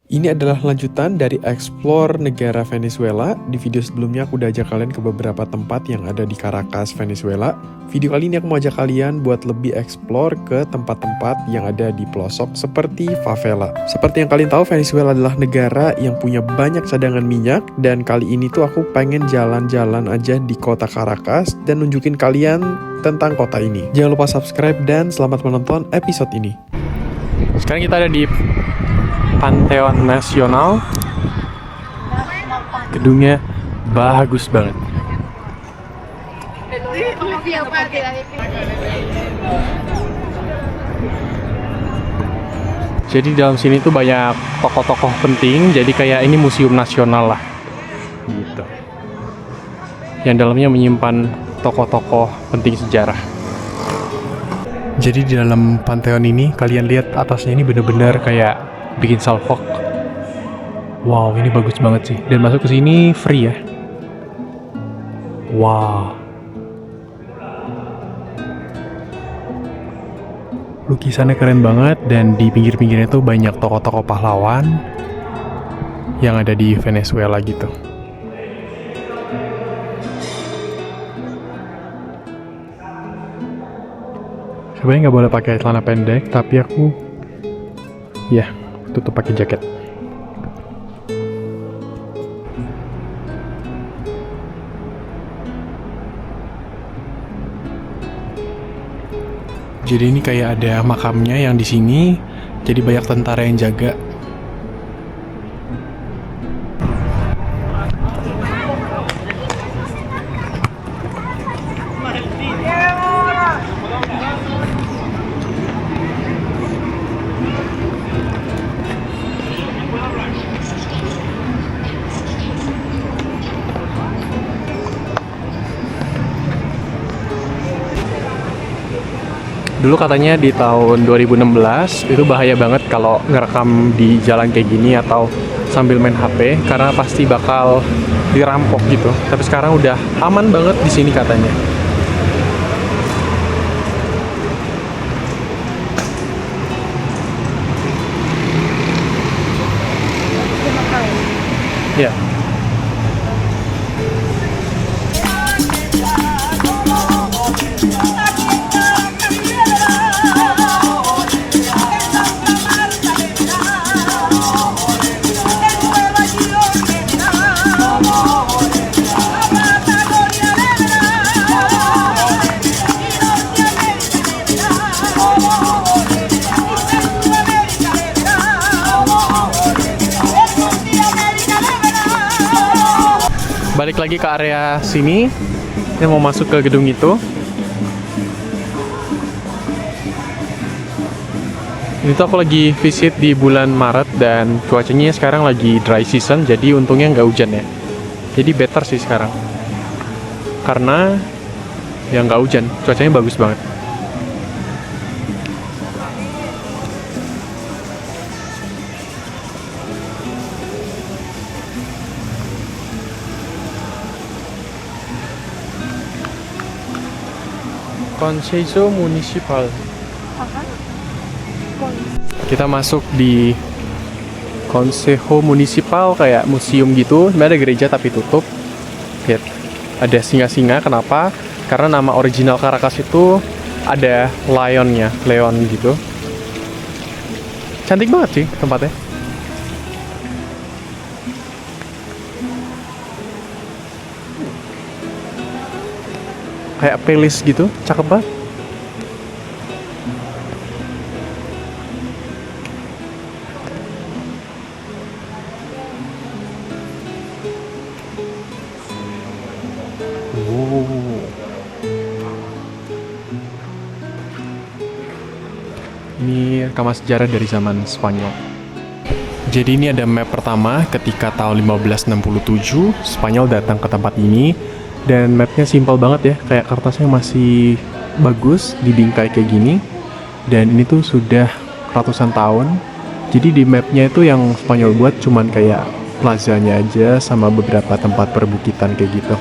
Ini adalah lanjutan dari explore negara Venezuela. Di video sebelumnya aku udah ajak kalian ke beberapa tempat yang ada di Caracas, Venezuela. Video kali ini aku mau ajak kalian buat lebih explore ke tempat-tempat yang ada di pelosok seperti favela. Seperti yang kalian tahu, Venezuela adalah negara yang punya banyak cadangan minyak. Dan kali ini tuh aku pengen jalan-jalan aja di kota Caracas dan nunjukin kalian tentang kota ini. Jangan lupa subscribe dan selamat menonton episode ini. Sekarang kita ada di Pantheon Nasional. Gedungnya bagus banget. Jadi dalam sini tuh banyak tokoh-tokoh penting. Jadi kayak ini museum nasional lah, gitu. Yang dalamnya menyimpan tokoh-tokoh penting sejarah. Jadi di dalam Pantheon ini kalian lihat atasnya ini bener-bener kayak bikin salfok. Wow, ini bagus banget sih. Dan masuk ke sini free ya. Wow. Lukisannya keren banget dan di pinggir-pinggirnya tuh banyak tokoh-tokoh pahlawan yang ada di Venezuela gitu. Sebenarnya nggak boleh pakai celana pendek, tapi aku ya tutup pakai jaket. Jadi ini kayak ada makamnya yang di sini, jadi banyak tentara yang jaga. Dulu katanya di tahun 2016 itu bahaya banget kalau ngerekam di jalan kayak gini atau sambil main HP karena pasti bakal dirampok gitu. Tapi sekarang udah aman banget di sini katanya. Ya. Balik lagi ke area sini, yang mau masuk ke gedung itu. Ini tuh aku lagi visit di bulan Maret dan cuacanya sekarang lagi dry season, jadi untungnya nggak hujan ya. Jadi better sih sekarang, karena ya nggak hujan, cuacanya bagus banget. Consejo Municipal. Kita masuk di Consejo Municipal, kayak museum gitu. Sebenarnya ada gereja tapi tutup. Lihat, ada singa-singa. Kenapa? Karena nama original Caracas itu ada lionnya, leon gitu. Cantik banget sih tempatnya. Kayak palace gitu, cakep banget. Ini rekaman sejarah dari zaman Spanyol. Jadi ini ada map pertama ketika tahun 1567 Spanyol datang ke tempat ini. Dan mapnya simpel banget ya, kayak kertasnya masih bagus, dibingkai kayak gini. Dan ini tuh sudah ratusan tahun. Jadi di mapnya itu yang Spanyol buat cuman kayak plazanya aja sama beberapa tempat perbukitan kayak gitu.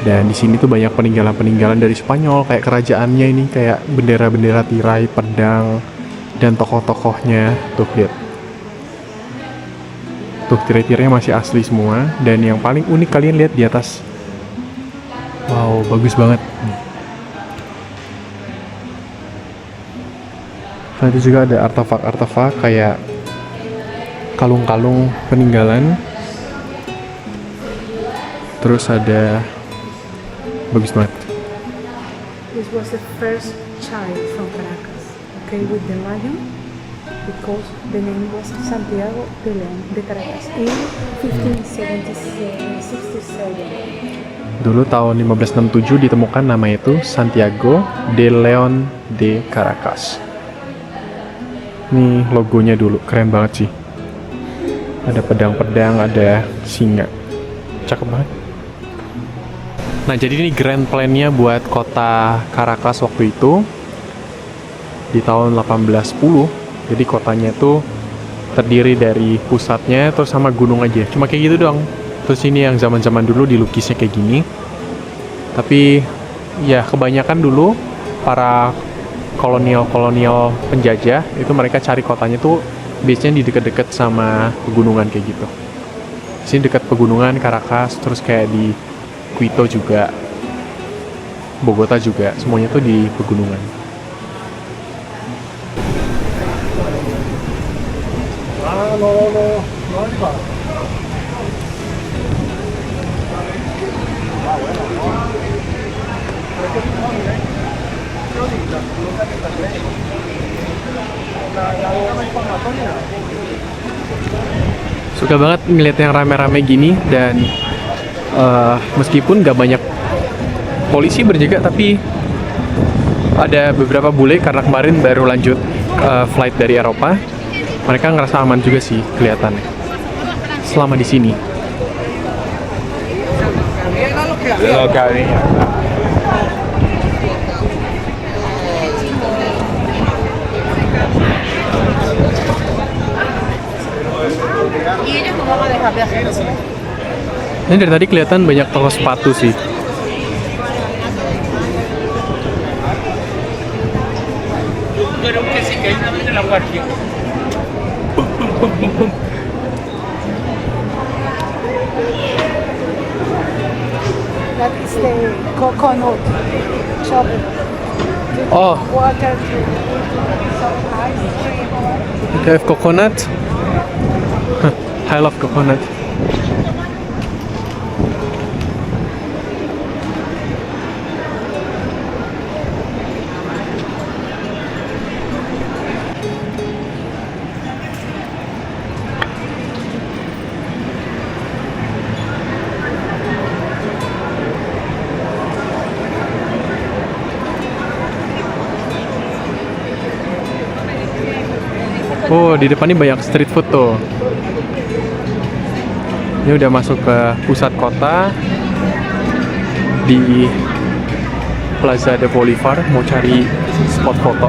Dan di sini tuh banyak peninggalan-peninggalan dari Spanyol, kayak kerajaannya ini, kayak bendera-bendera tirai, pedang, dan tokoh-tokohnya. Tuh lihat. Tuh, tirai-tirainya masih asli semua. Dan yang paling unik kalian lihat di atas. Wow, bagus banget. Nah, itu juga ada artefak-artefak kayak kalung-kalung peninggalan. Terus ada, bagus banget. This was the first child from Caracas, okay, with the lion, because the name was Santiago de León de Caracas in 1567. Dulu tahun 1567 ditemukan nama itu Santiago de León de Caracas. Nih logonya dulu, keren banget sih. Ada pedang-pedang, ada singa. Cakep banget. Nah, jadi ini grand plan-nya buat kota Caracas waktu itu di tahun 1810. Jadi kotanya itu terdiri dari pusatnya terus sama gunung aja. Cuma kayak gitu doang. Terus ini yang zaman-zaman dulu dilukisnya kayak gini. Tapi ya kebanyakan dulu para kolonial penjajah itu mereka cari kotanya tuh biasanya di dekat-dekat sama pegunungan kayak gitu. Sini dekat pegunungan Caracas, terus kayak di Quito juga, Bogota juga, semuanya tuh di pegunungan. Suka banget ngeliat yang rame-rame gini dan meskipun gak banyak polisi berjaga, tapi ada beberapa bule karena kemarin baru lanjut flight dari Eropa. Mereka ngerasa aman juga sih kelihatannya selama di sini. Ini dari tadi kelihatan banyak toko sepatu sih. That is the coconut shop. Oh, Water to some ice cream. they have coconut. I love coconut. Oh, di depan ini banyak street food tuh. Ini udah masuk ke pusat kota di Plaza de Bolivar, mau cari spot foto.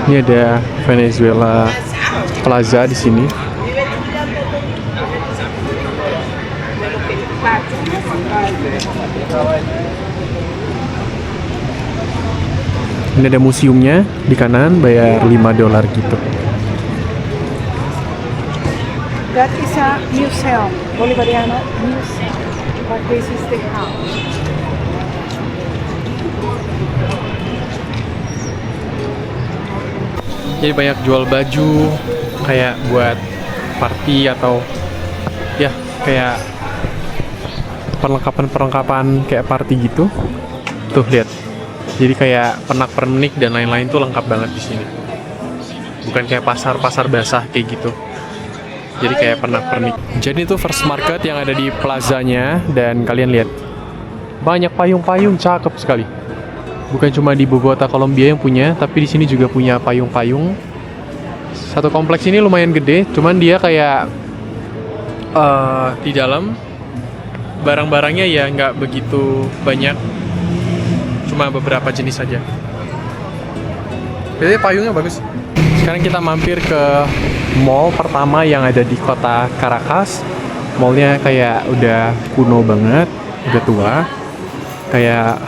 Ini ada Venezuela Plaza di sini. Ini ada museumnya di kanan, bayar $5 gitu. That is a museum, Bolivariano museum. But this is the house. Jadi banyak jual baju kayak buat party atau ya kayak perlengkapan kayak party gitu. Tuh lihat. Jadi kayak pernak-pernik dan lain-lain tuh lengkap banget di sini. Bukan kayak pasar basah kayak gitu. Jadi kayak pernak-pernik. Jadi itu first market yang ada di plazanya dan kalian lihat banyak payung-payung cakep sekali. Bukan cuma di Bogota, Kolombia yang punya, tapi di sini juga punya payung-payung. Satu kompleks ini lumayan gede, cuman dia kayak di dalam barang-barangnya ya nggak begitu banyak, cuma beberapa jenis saja. Jadi payungnya bagus. Sekarang kita mampir ke mall pertama yang ada di kota Caracas. Mallnya kayak udah kuno banget, udah tua. Kayak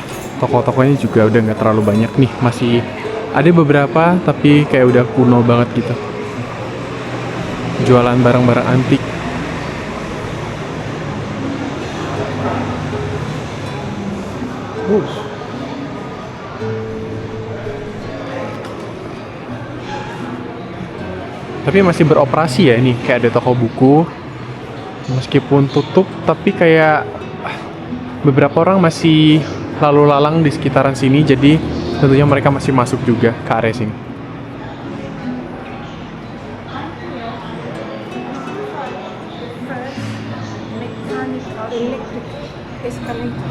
toko-tokonya juga udah nggak terlalu banyak nih, masih ada beberapa tapi kayak udah kuno banget gitu. Jualan barang-barang antik. Tapi masih beroperasi ya ini, kayak ada toko buku. Meskipun tutup, tapi kayak beberapa orang masih lalu lalang di sekitaran sini, jadi tentunya mereka masih masuk juga ke area sini. Mechanical, electric escalator.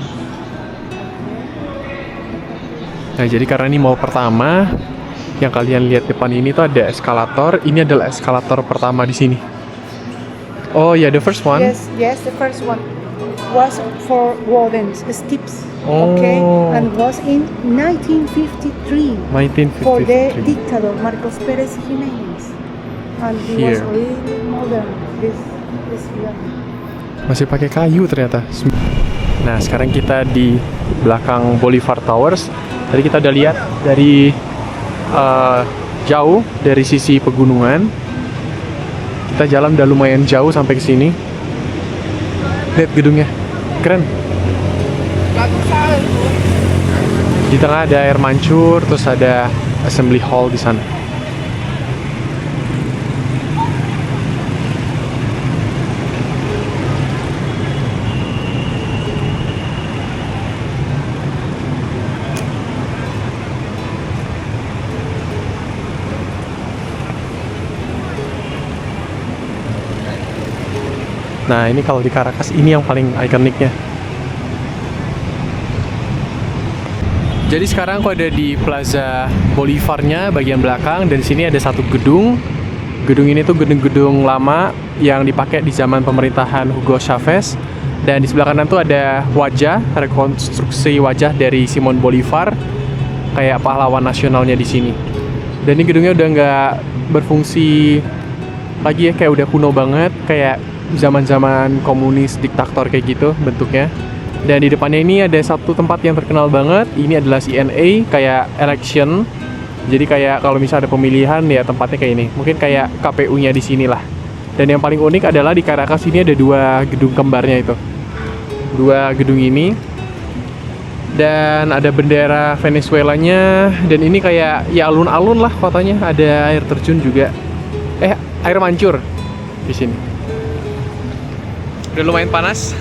Nah, jadi karena ini mall pertama, yang kalian lihat depan ini tuh ada eskalator. Ini adalah eskalator pertama di sini. Oh ya, the first one. Yes, the first one was for wardens, steps. Oh. Okay, and was in 1953 for the 1953. dictator Marcos Pérez Jiménez, and he was Here. really modern. This year. Masih pakai kayu ternyata. Nah, sekarang kita di belakang Bolivar Towers. Tadi kita udah lihat dari jauh dari sisi pegunungan. Kita jalan udah lumayan jauh sampai ke sini. Lihat gedungnya, keren. Di tengah ada air mancur, terus ada assembly hall di sana. Nah, ini kalau di Caracas ini yang paling ikoniknya. Jadi sekarang aku ada di Plaza Bolivarnya bagian belakang, dan di sini ada satu gedung. Gedung ini tuh gedung-gedung lama yang dipakai di zaman pemerintahan Hugo Chavez. Dan di sebelah kanan tuh ada wajah, rekonstruksi wajah dari Simon Bolivar, kayak pahlawan nasionalnya di sini. Dan ini gedungnya udah nggak berfungsi lagi ya, kayak udah kuno banget, kayak zaman-zaman komunis diktator kayak gitu bentuknya. Dan di depannya ini ada satu tempat yang terkenal banget. Ini adalah CNA, kayak election. Jadi kayak kalau misalnya ada pemilihan ya tempatnya kayak ini. Mungkin kayak KPU-nya di sini lah. Dan yang paling unik adalah di Caracas ini ada dua gedung kembarnya itu. Dua gedung ini. Dan ada bendera Venezuelanya. Dan ini kayak ya alun-alun lah kotanya. Ada air terjun juga. Air mancur di sini. Udah lumayan panas.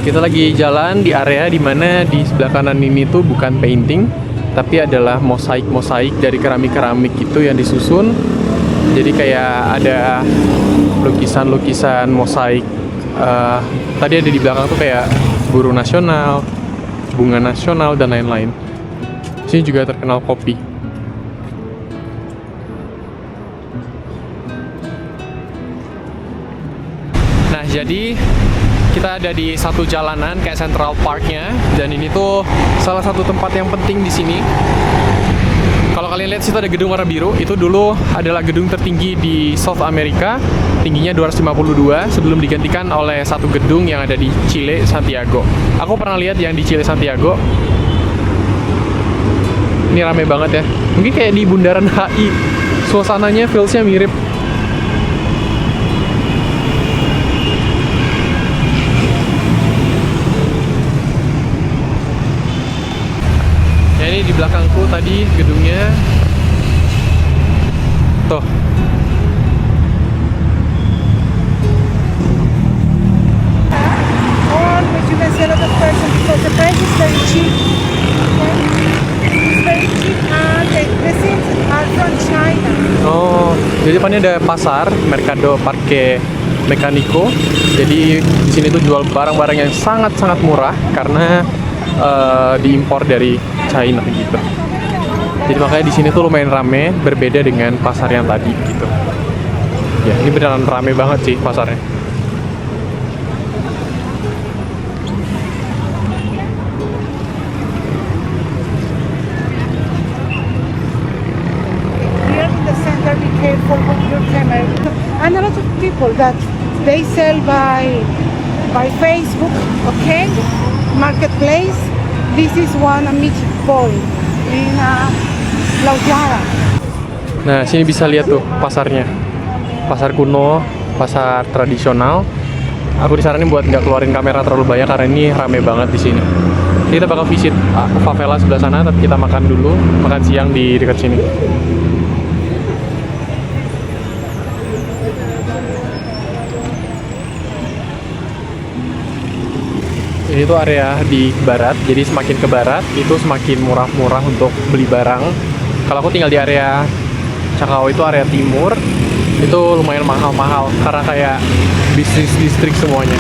Kita lagi jalan di area dimana di sebelah kanan ini tuh bukan painting, tapi adalah mosaik-mosaik dari keramik-keramik itu yang disusun. Jadi kayak ada lukisan-lukisan mosaik. Tadi ada di belakang tuh kayak buruh nasional, bunga nasional, dan lain-lain. Sini juga terkenal kopi. Nah, jadi kita ada di satu jalanan kayak Central Park-nya, dan ini tuh salah satu tempat yang penting di sini. Kalau kalian lihat situ ada gedung warna biru, itu dulu adalah gedung tertinggi di South America, tingginya 252 sebelum digantikan oleh satu gedung yang ada di Chile, Santiago. Aku pernah lihat yang di Chile, Santiago. Ini rame banget ya. Mungkin kayak di Bundaran HI, suasananya, feels-nya mirip. Ini di belakangku tadi gedungnya tuh. Which you can see a lot of person because the price is very cheap. Okay? It's very cheap and the things are from China. Oh, jadi depannya ada pasar Mercado Parque Mecánico. Jadi di sini tuh jual barang-barang yang sangat-sangat murah karena diimpor dari China gitu. Jadi makanya di sini tuh lumayan rame, berbeda dengan pasar yang tadi gitu. Ya, ini beneran rame banget sih pasarnya. Here in the center, be careful with your camera. And a lot of people that they sell by Facebook, okay, marketplace. This is one meat point in Laujara. Nah, sini bisa lihat tuh pasarnya. Pasar kuno, pasar tradisional. Aku disaranin buat nggak keluarin kamera terlalu banyak karena ini rame banget di sini. Kita bakal visit favela sebelah sana, tapi kita makan dulu, makan siang di dekat sini. Ini tuh area di barat, jadi semakin ke barat itu semakin murah-murah untuk beli barang. Kalau aku tinggal di area Cakao itu area timur, itu lumayan mahal-mahal karena kayak bisnis distrik semuanya.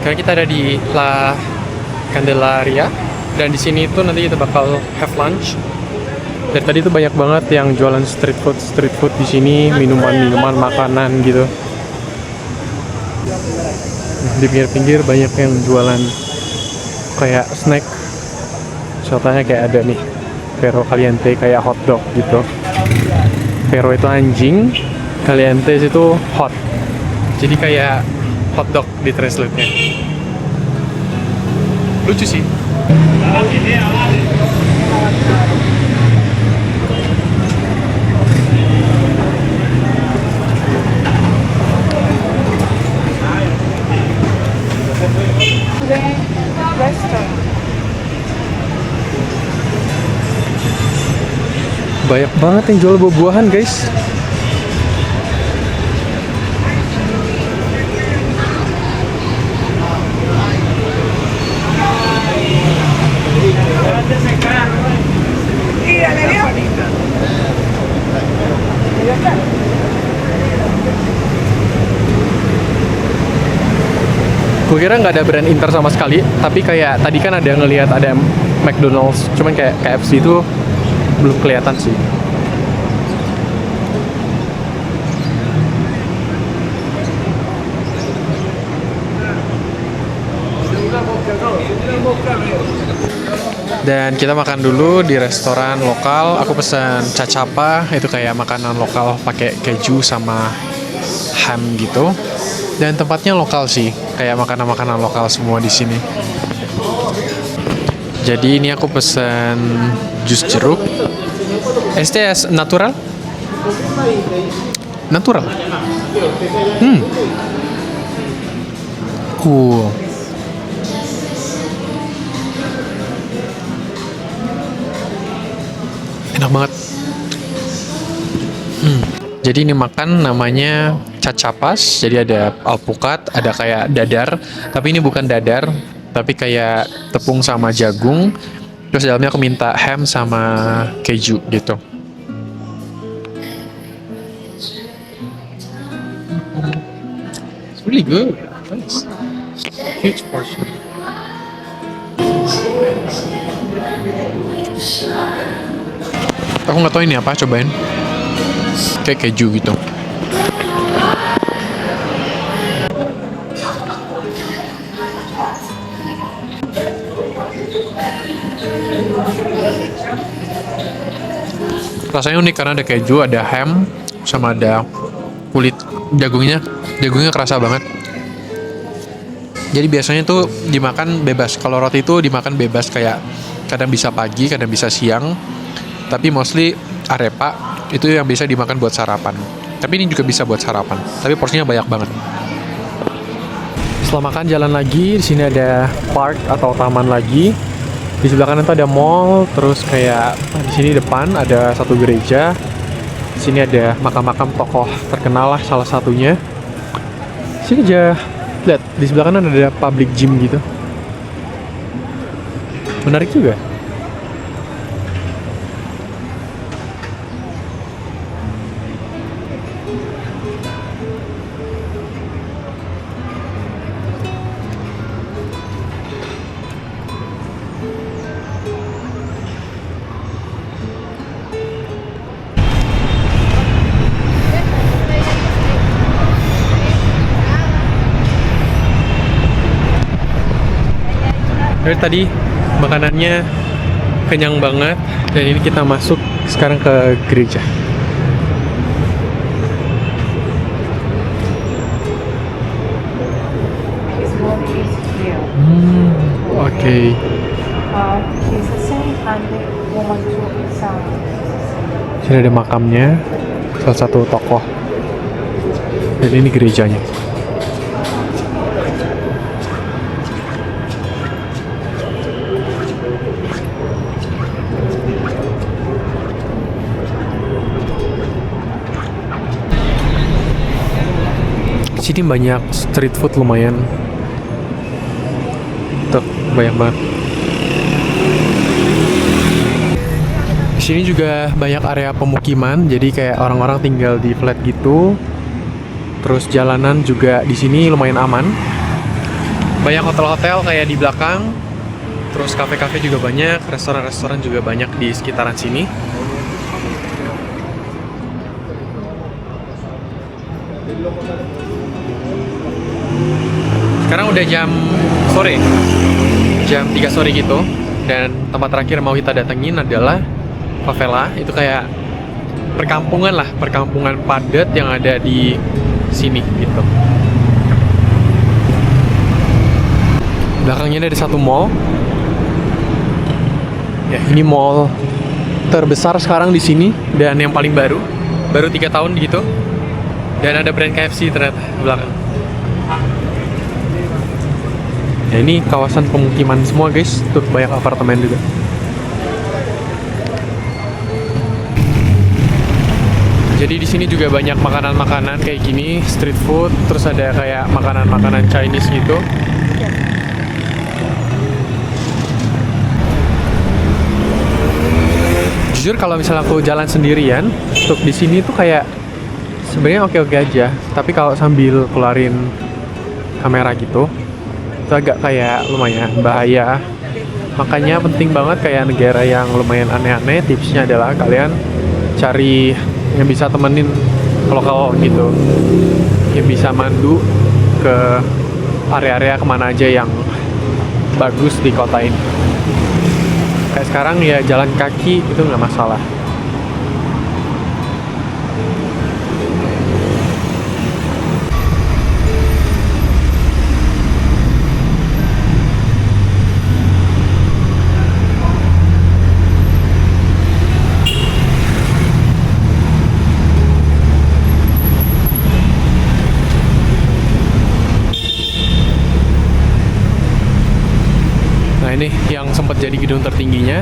Karena kita ada di La Candelaria dan di sini tuh nanti kita bakal have lunch. Dari tadi tuh banyak banget yang jualan street food di sini, minuman, makanan gitu. Di pinggir-pinggir banyak yang jualan kayak snack. Contohnya kayak ada nih perro caliente kayak hotdog gitu. Perro itu anjing, caliente itu hot. Jadi kayak hotdog di translate-nya. Lucu sih. Banyak banget yang jual buah-buahan, guys. Gue kira nggak ada brand Inter sama sekali, tapi kayak tadi kan ada ngelihat ada McDonald's, cuman kayak KFC itu belum kelihatan sih. Dan kita makan dulu di restoran lokal. Aku pesan cacapa, itu kayak makanan lokal pakai keju sama ham gitu. Dan tempatnya lokal sih, kayak makanan-makanan lokal semua di sini. Jadi ini aku pesan jus jeruk. Este es natural? Natural. Cool. Enak banget. Jadi ini makan namanya cacapas. Jadi ada alpukat, ada kayak dadar, tapi ini bukan dadar, tapi kayak tepung sama jagung. Terus dalamnya aku minta ham sama keju gitu. It's really good. Nice. Huge portion. Aku nggak tahu ini apa, cobain. Kayak keju gitu. Rasanya unik karena ada keju, ada ham, sama ada kulit jagungnya. Jagungnya kerasa banget. Jadi biasanya tuh dimakan bebas. Kalau roti itu dimakan bebas, kayak kadang bisa pagi, kadang bisa siang. Tapi mostly arepa itu yang bisa dimakan buat sarapan. Tapi ini juga bisa buat sarapan. Tapi porsinya banyak banget. Setelah makan jalan lagi, di sini ada park atau taman lagi. Di sebelah kanan tuh ada mall, terus kayak di sini depan ada satu gereja. Di sini ada makam-makam tokoh terkenal lah salah satunya. Di sini aja lihat, di sebelah kanan ada public gym gitu. Menarik juga. Dari tadi makanannya kenyang banget, dan ini kita masuk sekarang ke gereja. Oke. He's a saint and the woman too is a Sini ada makamnya salah satu tokoh. Dan ini gerejanya. Sini banyak street food lumayan. Tuh, banyak banget. Di sini juga banyak area pemukiman, jadi kayak orang-orang tinggal di flat gitu. Terus jalanan juga di sini lumayan aman. Banyak hotel-hotel kayak di belakang. Terus kafe-kafe juga banyak, restoran-restoran juga banyak di sekitaran sini. Sekarang udah jam sore, jam 3 sore gitu. Dan tempat terakhir mau kita datengin adalah favela. Itu kayak perkampungan lah, perkampungan padat yang ada di sini gitu. Belakangnya ada satu mall. Ya, ini mall terbesar sekarang di sini dan yang paling baru 3 tahun gitu. Dan ada brand KFC ternyata di belakang. Ya, ini kawasan pemukiman semua guys, tuh banyak apartemen juga. Jadi di sini juga banyak makanan-makanan kayak gini, street food, terus ada kayak makanan-makanan Chinese gitu. Jujur kalau misalnya aku jalan sendirian, untuk di sini tuh kayak sebenarnya oke-oke aja, tapi kalau sambil keluarin kamera gitu, itu agak kayak lumayan bahaya. Makanya penting banget kayak negara yang lumayan aneh-aneh, tipsnya adalah kalian cari yang bisa temenin lokal gitu, yang bisa mandu ke area-area kemana aja yang bagus di kota ini. Kayak sekarang ya jalan kaki itu nggak masalah. Nah ini yang sempat jadi gedung tertingginya.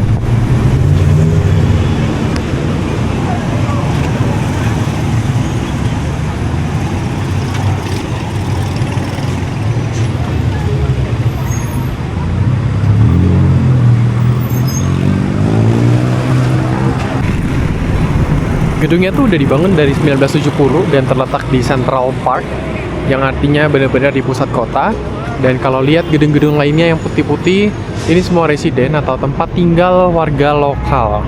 Gedungnya tuh udah dibangun dari 1970 dan terletak di Central Park, yang artinya benar-benar di pusat kota. Dan kalau lihat gedung-gedung lainnya yang putih-putih, ini semua residen atau tempat tinggal warga lokal.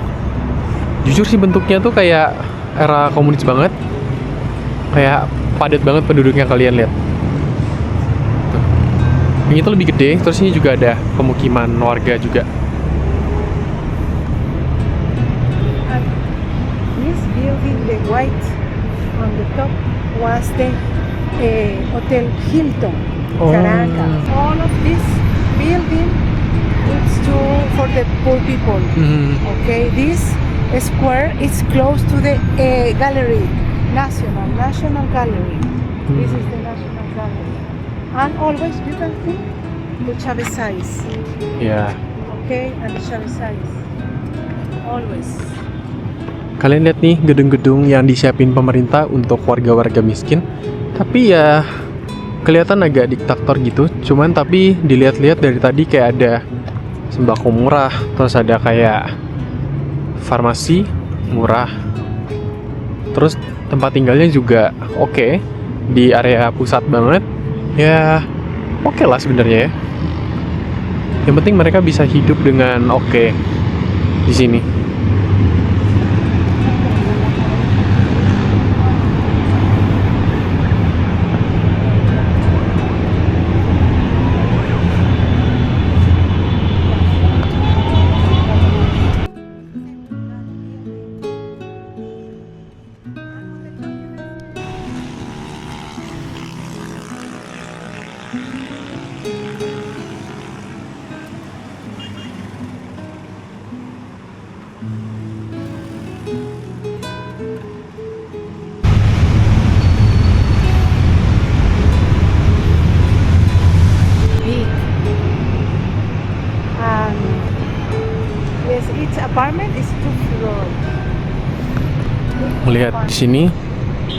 Jujur sih bentuknya tuh kayak era komunis banget. Kayak padat banget penduduknya, kalian lihat. Tuh. Ini tuh lebih gede, terus ini juga ada pemukiman warga juga. This building, the white on the top, was the Hotel Hilton, Oh. Caracas. All of this building is for the poor people. Okay, this square is close to the gallery, National Gallery. This is the National Gallery. And always you can see the Chavez size. Ya. Okay, and the Chavez size. Always. Kalian lihat nih gedung-gedung yang disiapin pemerintah untuk warga-warga miskin. Tapi ya kelihatan agak diktator gitu. Cuman tapi dilihat-lihat dari tadi kayak ada sembako murah, terus ada kayak farmasi murah. Terus tempat tinggalnya juga oke, di area pusat banget. Ya oke lah sebenarnya ya. Yang penting mereka bisa hidup dengan oke di sini. melihat di sini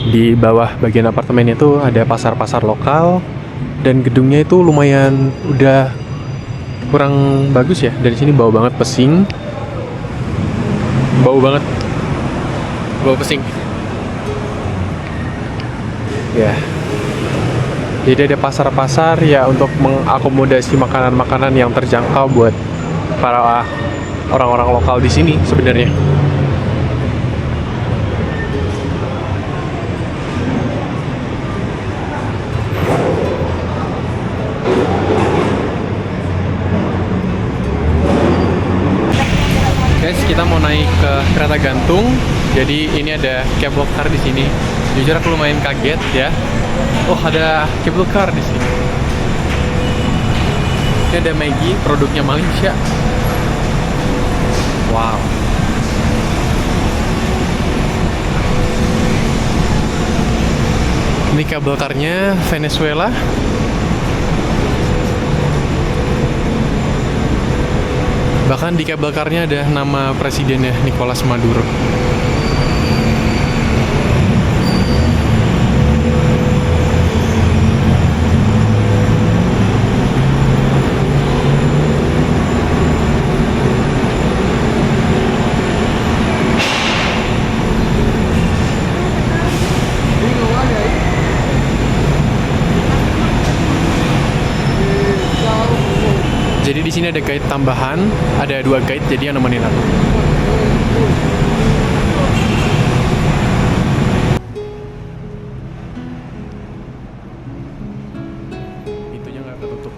di bawah bagian apartemennya itu ada pasar-pasar lokal dan gedungnya itu lumayan udah kurang bagus ya. Dari sini bau banget pesing. Bau banget. Bau pesing. Ya. Jadi ada pasar-pasar ya untuk mengakomodasi makanan-makanan yang terjangkau buat para orang-orang lokal di sini sebenarnya. Guys, kita mau naik ke kereta gantung. Jadi ini ada cable car di sini. Jujur aku lumayan kaget ya. Oh, ada cable car di sini. Ini ada Maggi, produknya Malaysia. Wow. Ini kabel karnya Venezuela. Bahkan di kabel karnya ada nama presidennya, Nicolas Maduro. Jadi di sini ada guide tambahan, ada 2 guide jadi yang nemenin aku. Pintunya nggak ketutup.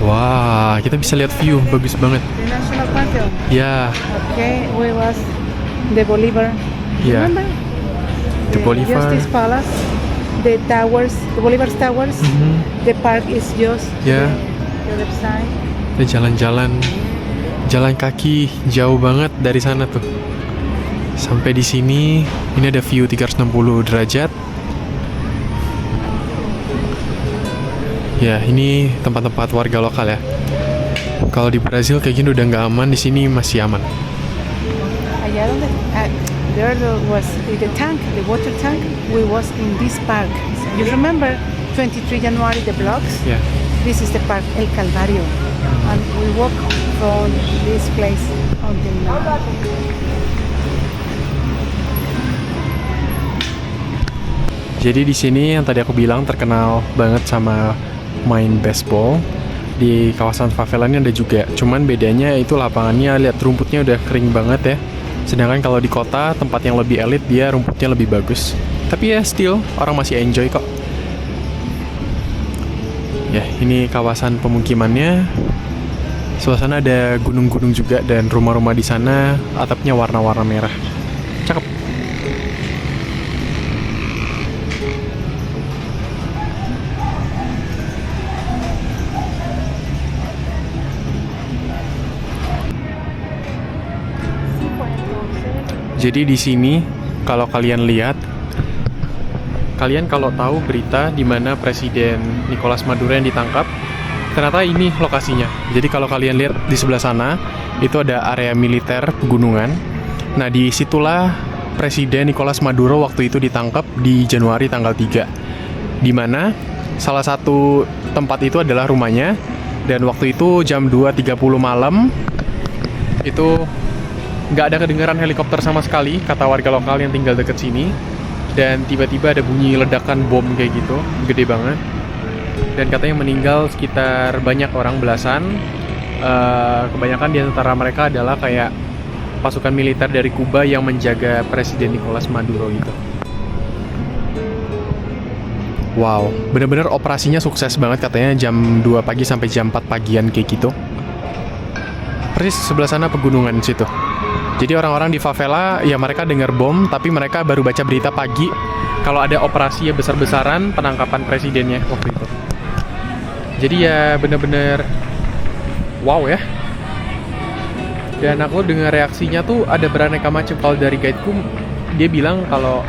Wow. Wah, kita bisa lihat view, bagus banget. The National Pantheon. Ya, Okay, we was the Bolivar. Yeah. Remember? The Bolivar. Justice Palace, the towers, the Bolivar's towers. The park is just Yeah. the other side. kita jalan kaki jauh banget dari sana tuh. Sampai di sini, ini ada view 360 derajat. Ya, ini tempat-tempat warga lokal ya. Kalau di Brazil kayak gini udah nggak aman, di sini masih aman. Allá donde, there was the tank, the water tank. We was in this park. You remember 23 January, the blocks? Ya. This is the park El Calvario, and we walk from this place until now. Jadi di sini yang tadi aku bilang terkenal banget sama main baseball. Di kawasan favela ini ada juga. Cuman bedanya itu lapangannya, lihat rumputnya udah kering banget ya. Sedangkan kalau di kota, tempat yang lebih elit, dia rumputnya lebih bagus. Tapi ya still, orang masih enjoy kok. Ya, ini kawasan pemukimannya. Suasana ada gunung-gunung juga dan rumah-rumah di sana atapnya warna-warna merah. Cakep. Jadi di sini kalau kalian lihat, kalian kalau tahu berita di mana Presiden Nicolas Maduro yang ditangkap, ternyata ini lokasinya. Jadi kalau kalian lihat di sebelah sana, itu ada area militer pegunungan. Nah, disitulah Presiden Nicolas Maduro waktu itu ditangkap di Januari tanggal 3. Di mana salah satu tempat itu adalah rumahnya. Dan waktu itu jam 2.30 malam, itu nggak ada kedengaran helikopter sama sekali, kata warga lokal yang tinggal deket sini. Dan tiba-tiba ada bunyi ledakan bom kayak gitu, gede banget. Dan katanya meninggal sekitar banyak orang, belasan. Kebanyakan di antara mereka adalah kayak pasukan militer dari Kuba yang menjaga Presiden Nicolas Maduro gitu. Wow, bener-bener operasinya sukses banget katanya, jam 2 pagi sampai jam 4 pagian kayak gitu. Persis sebelah sana pegunungan situ. Jadi orang-orang di favela, ya mereka dengar bom, tapi mereka baru baca berita pagi kalau ada operasi ya besar-besaran penangkapan presidennya waktu itu. Jadi ya bener-bener wow ya. Dan aku dengar reaksinya tuh ada beraneka macam. Kalau dari guideku, dia bilang kalau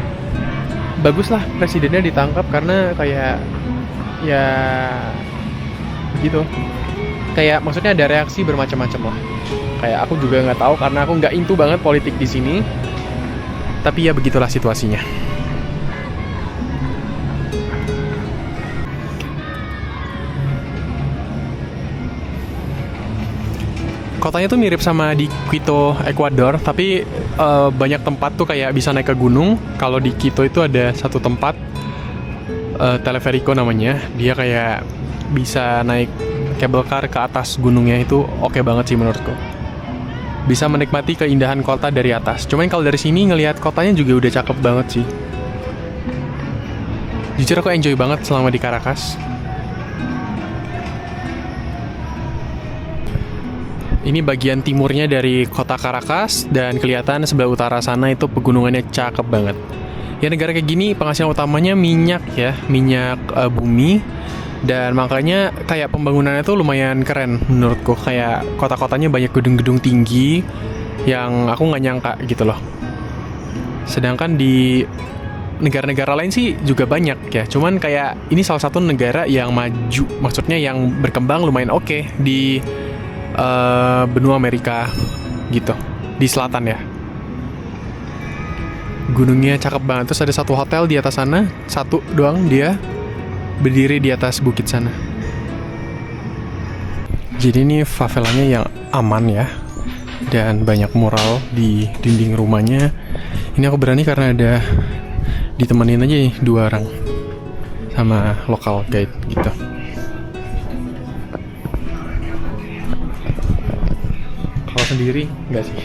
baguslah presidennya ditangkap karena kayak ya begitu. Kayak maksudnya ada reaksi bermacam-macam lah. Kayak aku juga nggak tahu karena aku nggak into banget politik di sini. Tapi ya begitulah situasinya. Kotanya tuh mirip sama di Quito, Ekuador, tapi banyak tempat tuh kayak bisa naik ke gunung. Kalau di Quito itu ada satu tempat, Teleferico namanya. Dia kayak bisa naik cable car ke atas gunungnya, itu oke banget sih menurutku. Bisa menikmati keindahan kota dari atas. Cuman kalau dari sini ngelihat kotanya juga udah cakep banget sih. Jujur aku enjoy banget selama di Caracas. Ini bagian timurnya dari kota Caracas, dan kelihatan sebelah utara sana itu pegunungannya cakep banget. Ya negara kayak gini penghasilan utamanya minyak ya, minyak bumi. Dan makanya kayak pembangunannya tuh lumayan keren menurutku. Kayak kota-kotanya banyak gedung-gedung tinggi yang aku nggak nyangka gitu loh. Sedangkan di negara-negara lain sih juga banyak ya. Cuman kayak ini salah satu negara yang maju, maksudnya yang berkembang lumayan oke di benua Amerika gitu, di selatan ya. Gunungnya cakep banget. Terus ada satu hotel di atas sana, satu doang dia berdiri di atas bukit sana. Jadi ini favelanya yang aman ya, dan banyak mural di dinding rumahnya. Ini aku berani karena ada ditemenin aja nih 2 orang sama lokal guide gitu. Kalau sendiri enggak sih.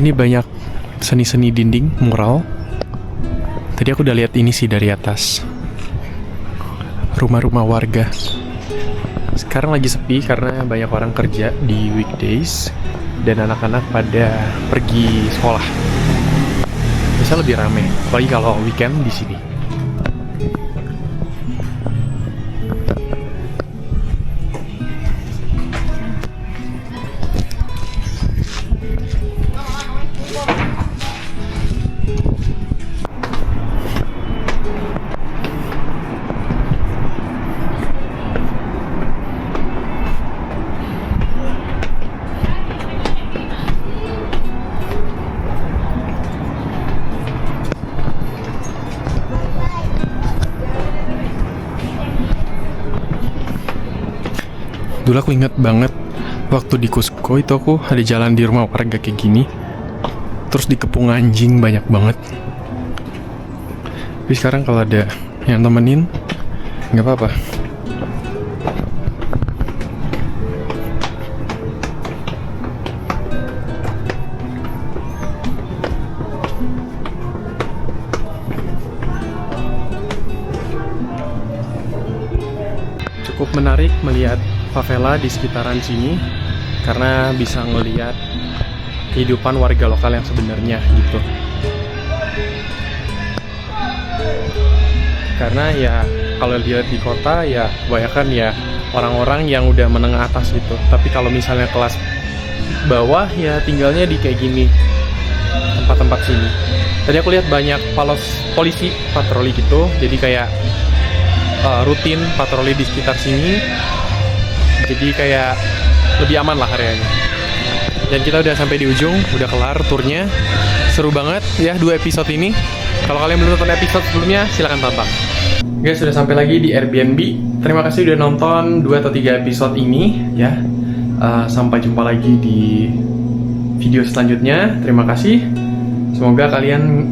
Ini banyak seni-seni dinding, mural. Tadi aku udah lihat ini sih dari atas. Rumah-rumah warga. Sekarang lagi sepi karena banyak orang kerja di weekdays dan anak-anak pada pergi sekolah. Bisa lebih ramai, apalagi kalau weekend di sini. Dulu aku inget banget waktu di Cusco itu aku ada jalan di rumah warga kayak gini, terus dikepung anjing banyak banget. Tapi sekarang kalau ada yang temenin nggak apa-apa. Cukup menarik melihat favela di sekitaran sini karena bisa ngelihat kehidupan warga lokal yang sebenarnya gitu. Karena ya kalau lihat di kota ya kebanyakan ya orang-orang yang udah menengah atas gitu. Tapi kalau misalnya kelas bawah ya tinggalnya di kayak gini, tempat-tempat sini. Tadi aku lihat banyak polisi patroli gitu, jadi kayak rutin patroli di sekitar sini. Jadi kayak lebih aman lah areanya. Dan kita udah sampai di ujung, udah kelar turnya. Seru banget ya 2 episode ini. Kalau kalian belum nonton episode sebelumnya, silahkan tonton. Guys, sudah sampai lagi di Airbnb. Terima kasih udah nonton 2 atau 3 episode ini ya. Sampai jumpa lagi di video selanjutnya. Terima kasih. Semoga kalian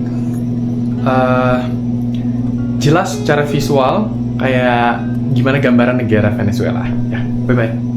jelas secara visual kayak gimana gambaran negara Venezuela ya. Bye bye.